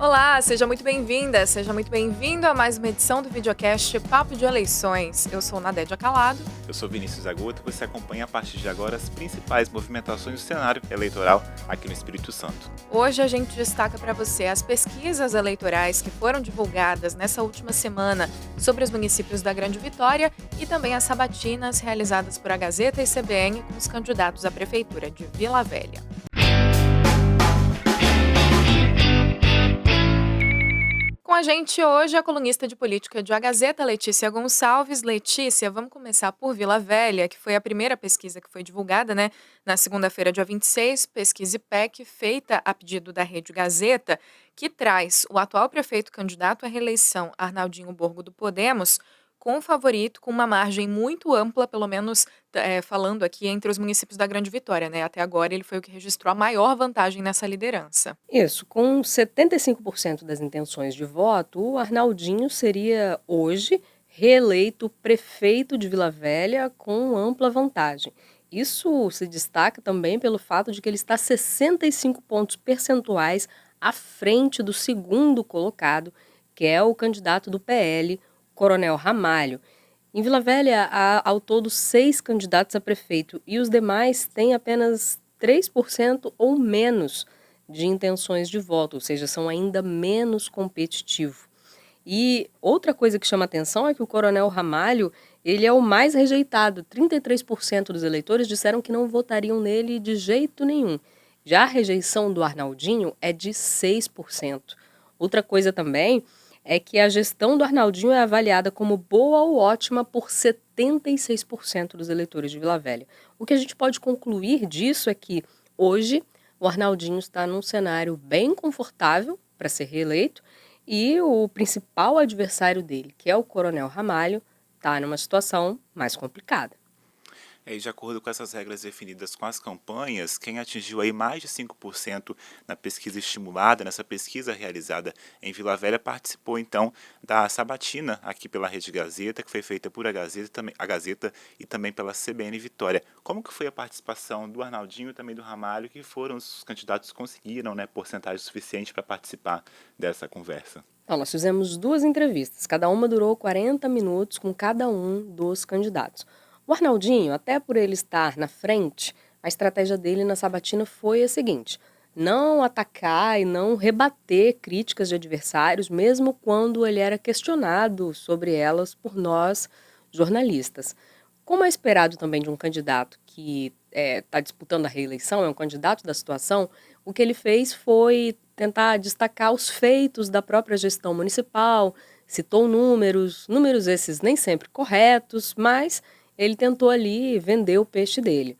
Olá, seja muito bem-vinda, seja muito bem-vindo a mais uma edição do videocast Papo de Eleições. Eu sou Nadédia Calado. Eu sou Vinícius Aguto e você acompanha a partir de agora as principais movimentações do cenário eleitoral aqui no Espírito Santo. Hoje a gente destaca para você as pesquisas eleitorais que foram divulgadas nessa última semana sobre os municípios da Grande Vitória e também as sabatinas realizadas por a Gazeta e CBN com os candidatos à Prefeitura de Vila Velha. Com a gente hoje a colunista de política de A Gazeta, Letícia Gonçalves. Letícia, vamos começar por Vila Velha, que foi a primeira pesquisa que foi divulgada, na segunda-feira, dia 26, pesquisa IPEC, feita a pedido da Rede Gazeta, que traz o atual prefeito candidato à reeleição, Arnaldinho Borgo do Podemos, com o favorito, com uma margem muito ampla, pelo menos falando aqui entre os municípios da Grande Vitória, Até agora ele foi o que registrou a maior vantagem nessa liderança. Isso, com 75% das intenções de voto, o Arnaldinho seria hoje reeleito prefeito de Vila Velha com ampla vantagem. Isso se destaca também pelo fato de que ele está 65 pontos percentuais à frente do segundo colocado, que é o candidato do PL, Coronel Ramalho. Em Vila Velha, há ao todo 6 candidatos a prefeito e os demais têm apenas 3% ou menos de intenções de voto, ou seja, são ainda menos competitivos. E outra coisa que chama atenção é que o Coronel Ramalho, ele é o mais rejeitado. 33% dos eleitores disseram que não votariam nele de jeito nenhum. Já a rejeição do Arnaldinho é de 6%. Outra coisa também é que a gestão do Arnaldinho é avaliada como boa ou ótima por 76% dos eleitores de Vila Velha. O que a gente pode concluir disso é que hoje o Arnaldinho está num cenário bem confortável para ser reeleito e o principal adversário dele, que é o Coronel Ramalho, está numa situação mais complicada. E de acordo com essas regras definidas com as campanhas, quem atingiu aí mais de 5% na pesquisa estimulada, nessa pesquisa realizada em Vila Velha, participou então da sabatina aqui pela Rede Gazeta, que foi feita por a Gazeta e também pela CBN Vitória. Como que foi a participação do Arnaldinho e também do Ramalho, que foram os candidatos que conseguiram porcentagem suficiente para participar dessa conversa? Então, nós fizemos 2 entrevistas, cada uma durou 40 minutos com cada um dos candidatos. O Arnaldinho, até por ele estar na frente, a estratégia dele na sabatina foi a seguinte: não atacar e não rebater críticas de adversários, mesmo quando ele era questionado sobre elas por nós, jornalistas. Como é esperado também de um candidato que está disputando a reeleição, é um candidato da situação, o que ele fez foi tentar destacar os feitos da própria gestão municipal, citou números esses nem sempre corretos, mas ele tentou ali vender o peixe dele.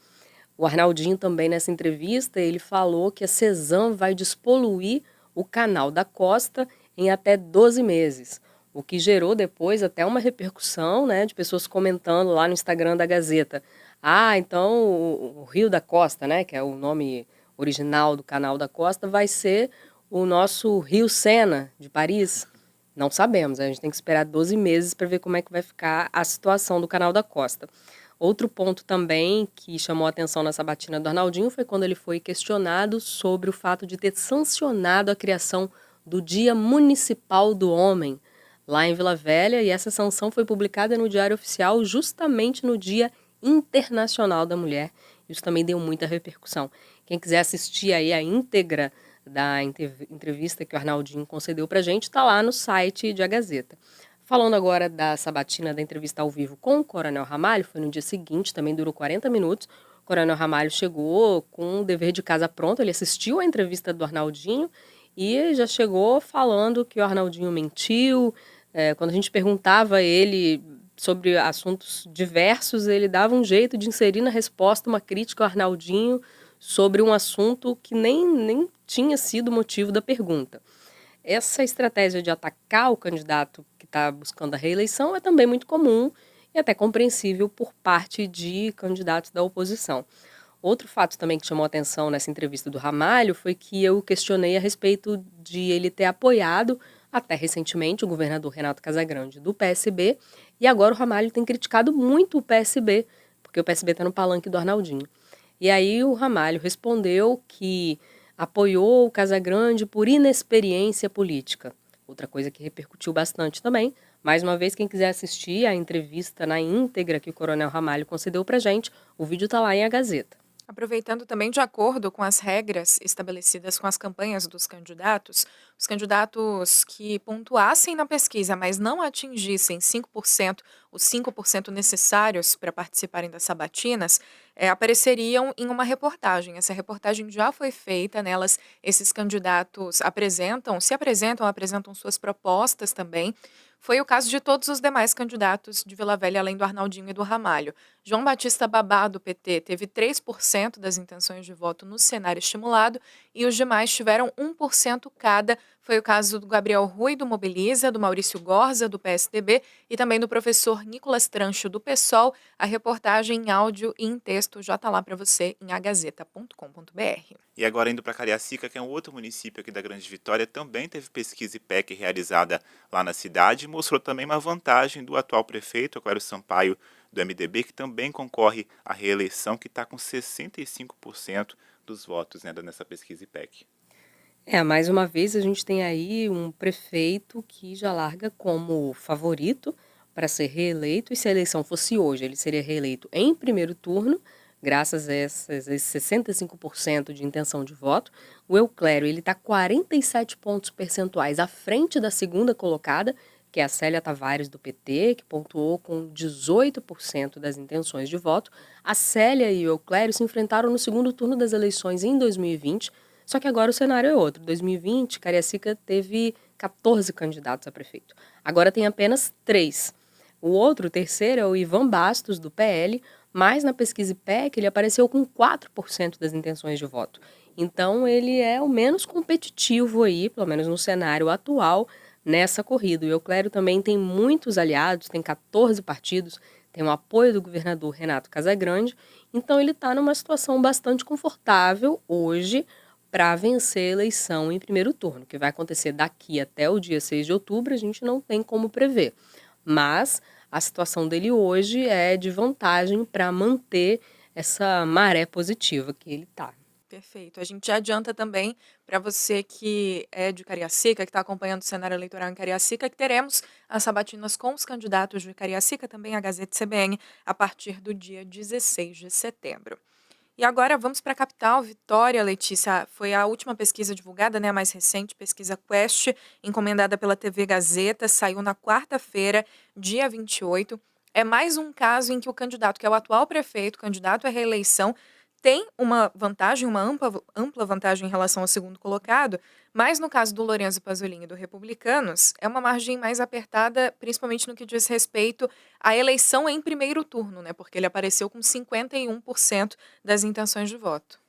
O Arnaldinho também nessa entrevista, ele falou que a Cezam vai despoluir o Canal da Costa em até 12 meses, o que gerou depois até uma repercussão, de pessoas comentando lá no Instagram da Gazeta. Então o Rio da Costa, que é o nome original do Canal da Costa, vai ser o nosso Rio Sena de Paris. Não sabemos, a gente tem que esperar 12 meses para ver como é que vai ficar a situação do Canal da Costa. Outro ponto também que chamou a atenção na sabatina do Arnaldinho foi quando ele foi questionado sobre o fato de ter sancionado a criação do Dia Municipal do Homem lá em Vila Velha, e essa sanção foi publicada no Diário Oficial justamente no Dia Internacional da Mulher. Isso também deu muita repercussão. Quem quiser assistir aí a íntegra da entrevista que o Arnaldinho concedeu para a gente, está lá no site de A Gazeta. Falando agora da sabatina da entrevista ao vivo com o Coronel Ramalho, foi no dia seguinte, também durou 40 minutos. O Coronel Ramalho chegou com o dever de casa pronto, ele assistiu a entrevista do Arnaldinho e já chegou falando que o Arnaldinho mentiu. Quando a gente perguntava a ele sobre assuntos diversos, ele dava um jeito de inserir na resposta uma crítica ao Arnaldinho sobre um assunto que nem tinha sido motivo da pergunta. Essa estratégia de atacar o candidato que está buscando a reeleição é também muito comum e até compreensível por parte de candidatos da oposição. Outro fato também que chamou a atenção nessa entrevista do Ramalho foi que eu questionei a respeito de ele ter apoiado até recentemente o governador Renato Casagrande do PSB, e agora o Ramalho tem criticado muito o PSB, porque o PSB está no palanque do Arnaldinho. E aí o Ramalho respondeu que apoiou o Casagrande por inexperiência política. Outra coisa que repercutiu bastante também. Mais uma vez, quem quiser assistir a entrevista na íntegra que o Coronel Ramalho concedeu pra gente, o vídeo tá lá em A Gazeta. Aproveitando também, de acordo com as regras estabelecidas com as campanhas dos candidatos, os candidatos que pontuassem na pesquisa, mas não atingissem 5%, os 5% necessários para participarem das sabatinas, apareceriam em uma reportagem. Essa reportagem já foi feita, nelas esses candidatos apresentam suas propostas também. Foi o caso de todos os demais candidatos de Vila Velha, além do Arnaldinho e do Ramalho. João Batista Babá, do PT, teve 3% das intenções de voto no cenário estimulado e os demais tiveram 1% cada. Foi o caso do Gabriel Rui, do Mobiliza, do Maurício Gorza, do PSDB e também do professor Nicolas Trancho, do PSOL. A reportagem em áudio e em texto já está lá para você em agazeta.com.br. E agora indo para Cariacica, que é um outro município aqui da Grande Vitória, também teve pesquisa IPEC realizada lá na cidade e mostrou também uma vantagem do atual prefeito, Clério Sampaio, do MDB, que também concorre à reeleição, que está com 65% dos votos, né, nessa pesquisa IPEC. Mais uma vez a gente tem aí um prefeito que já larga como favorito para ser reeleito, e se a eleição fosse hoje, ele seria reeleito em primeiro turno, graças a esses 65% de intenção de voto. O Euclério está 47 pontos percentuais à frente da segunda colocada, que é a Célia Tavares, do PT, que pontuou com 18% das intenções de voto. A Célia e o Euclério se enfrentaram no segundo turno das eleições em 2020, só que agora o cenário é outro. Em 2020, Cariacica teve 14 candidatos a prefeito. Agora tem apenas 3. O terceiro, é o Ivan Bastos, do PL, mas na pesquisa IPEC ele apareceu com 4% das intenções de voto. Então ele é o menos competitivo aí, pelo menos no cenário atual, nessa corrida. O Euclério também tem muitos aliados, tem 14 partidos, tem o apoio do governador Renato Casagrande, então ele está numa situação bastante confortável hoje para vencer a eleição em primeiro turno, que vai acontecer daqui até o dia 6 de outubro, a gente não tem como prever. Mas a situação dele hoje é de vantagem para manter essa maré positiva que ele está. Perfeito. A gente já adianta também para você que é de Cariacica, que está acompanhando o cenário eleitoral em Cariacica, que teremos as sabatinas com os candidatos de Cariacica, também a Gazeta CBN, a partir do dia 16 de setembro. E agora vamos para a capital, Vitória, Letícia. Foi a última pesquisa divulgada, né, a mais recente, pesquisa Quest, encomendada pela TV Gazeta, saiu na quarta-feira, dia 28. É mais um caso em que o candidato, que é o atual prefeito, candidato à reeleição, tem uma vantagem, uma ampla vantagem em relação ao segundo colocado, mas no caso do Lorenzo Pasolini e do Republicanos, é uma margem mais apertada, principalmente no que diz respeito à eleição em primeiro turno, né? Porque ele apareceu com 51% das intenções de voto.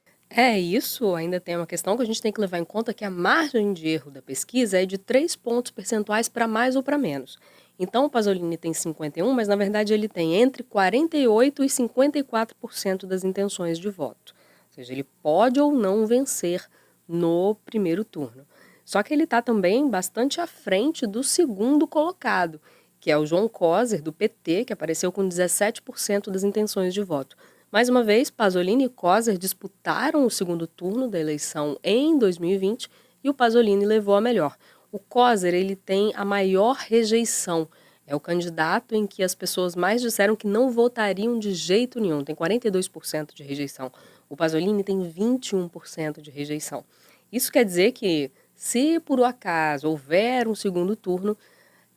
Isso ainda tem uma questão que a gente tem que levar em conta, que a margem de erro da pesquisa é de 3 pontos percentuais para mais ou para menos. Então o Pasolini tem 51, mas na verdade ele tem entre 48% e 54% das intenções de voto. Ou seja, ele pode ou não vencer no primeiro turno. Só que ele está também bastante à frente do segundo colocado, que é o João Coser, do PT, que apareceu com 17% das intenções de voto. Mais uma vez, Pasolini e Coser disputaram o segundo turno da eleição em 2020 e o Pasolini levou a melhor. O Coser, ele tem a maior rejeição. É o candidato em que as pessoas mais disseram que não votariam de jeito nenhum. Tem 42% de rejeição. O Pasolini tem 21% de rejeição. Isso quer dizer que, se por um acaso houver um segundo turno,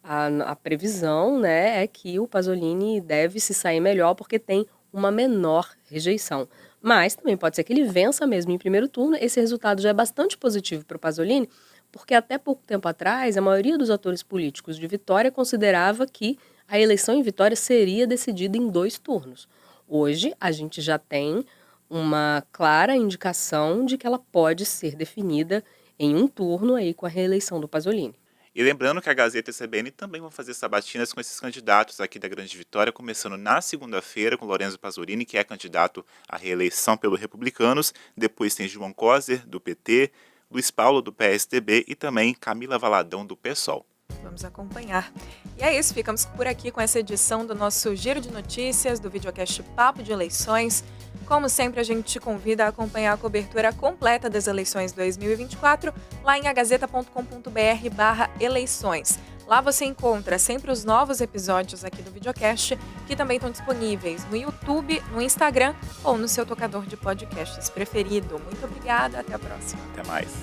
a previsão, né, é que o Pasolini deve se sair melhor porque tem uma menor rejeição. Mas também pode ser que ele vença mesmo em primeiro turno. Esse resultado já é bastante positivo para o Pasolini, porque até pouco tempo atrás, a maioria dos atores políticos de Vitória considerava que a eleição em Vitória seria decidida em 2 turnos. Hoje, a gente já tem uma clara indicação de que ela pode ser definida em um turno aí com a reeleição do Pasolini. E lembrando que a Gazeta e a CBN também vão fazer sabatinas com esses candidatos aqui da Grande Vitória, começando na segunda-feira com Lorenzo Pasolini, que é candidato à reeleição pelo Republicanos. Depois tem João Coser, do PT, Luiz Paulo, do PSDB, e também Camila Valadão, do PSOL. Vamos acompanhar. E é isso, ficamos por aqui com essa edição do nosso Giro de Notícias, do videocast Papo de Eleições. Como sempre, a gente te convida a acompanhar a cobertura completa das eleições 2024 lá em agazeta.com.br/eleições. Lá você encontra sempre os novos episódios aqui do videocast, que também estão disponíveis no YouTube, no Instagram ou no seu tocador de podcasts preferido. Muito obrigada, até a próxima. Até mais.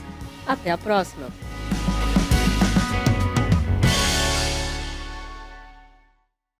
Até a próxima!